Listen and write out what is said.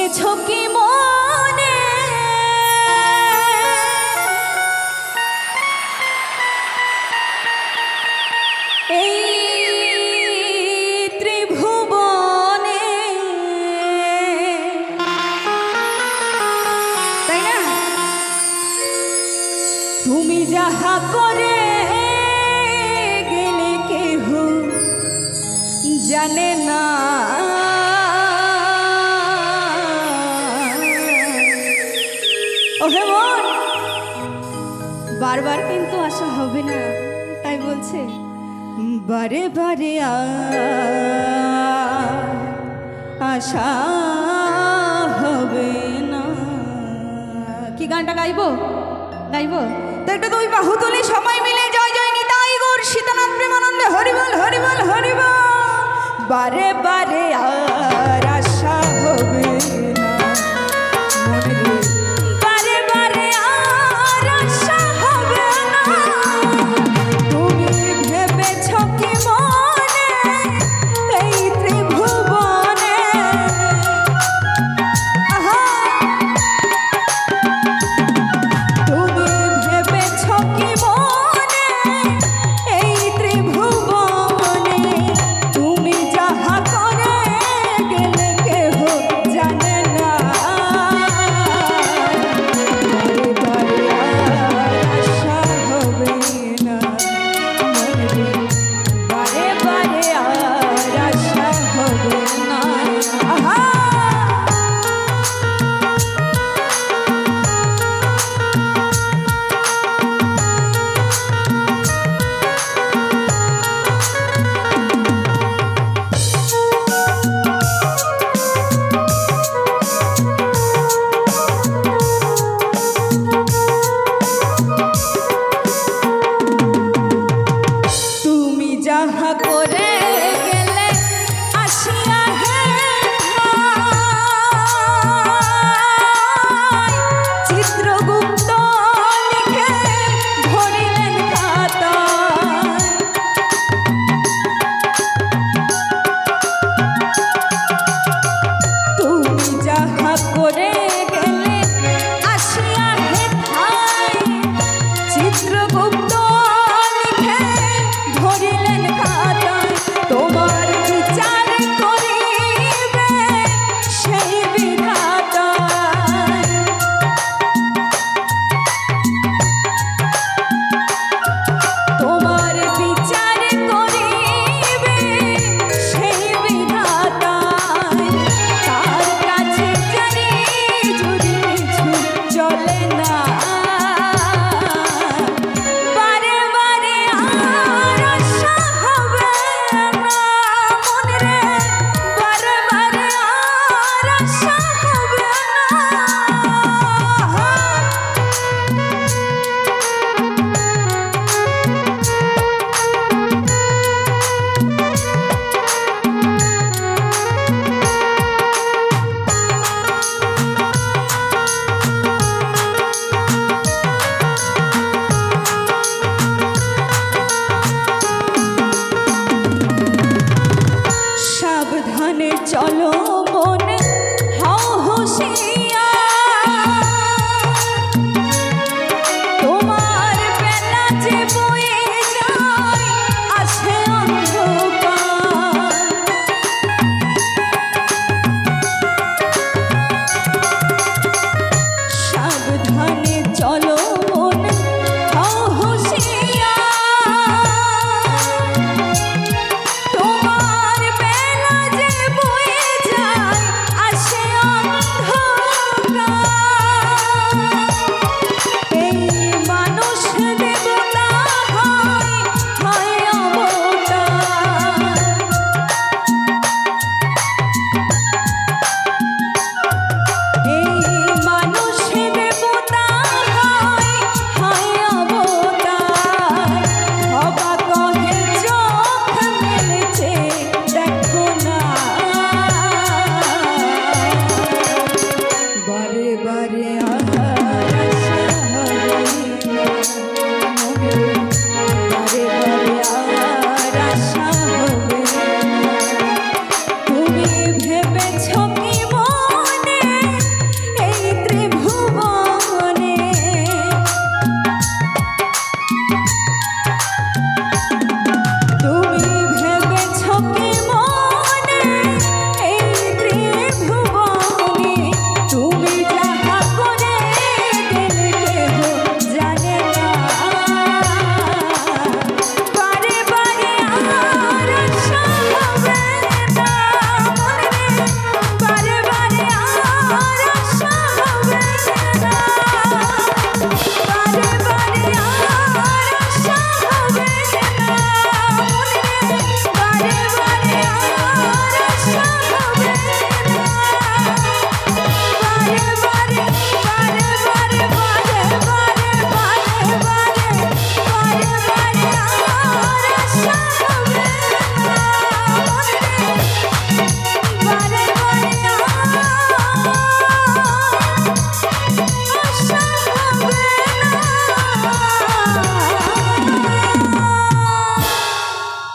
ভেবেছো কি মনে এই ত্রিভুবনে, তাই না? তুমি যাহা করে গেলে কেহ জানে না, ওহে মন বারবার কিন্তু আসা হবে না, তাই বলছে বারে বারে আশা হবে না। কি গানটা গাইবো গাইবো তো একটা দুই বাহু তুলে সবাই মিলে জয় জয় নিতাই গৌর সীতানাথ প্রেমানন্দে হরিবল হরিবল হরিবল। বারে বারে আর আশা হবে না মনে রে, বারে বারে আর আশা হবে না। তুমি ভেবেছো কি মনে এই ত্রিভুবনে, তুমি ভেবেছো কি মনে এই ত্রিভুবনে, তুমি যাহা করে গেলে কেহ জানে না। বারে বারে আর আশা হবে না মনে রে, বারে বারে আর আশা হবে না। তুমি যাহা করে গেলে আসিয়া হে ভাই, চিত্রগুপ্ত লিখে ধরিলেন খাতায়। তুমি যাহা করে গেলে আসিয়া হে ভাই, চিত্রগুপ্ত লিখে ধরিলেন খাতায়। তোমার বিচার করিবে সেই বিধাতা, তোমার বিচার করিবে সেই বিধাতা। তার কাছে জানি যদি কিছু চলে না, বারে বারে আর আশা হবে না মনে রে, বারে বারে আর আশা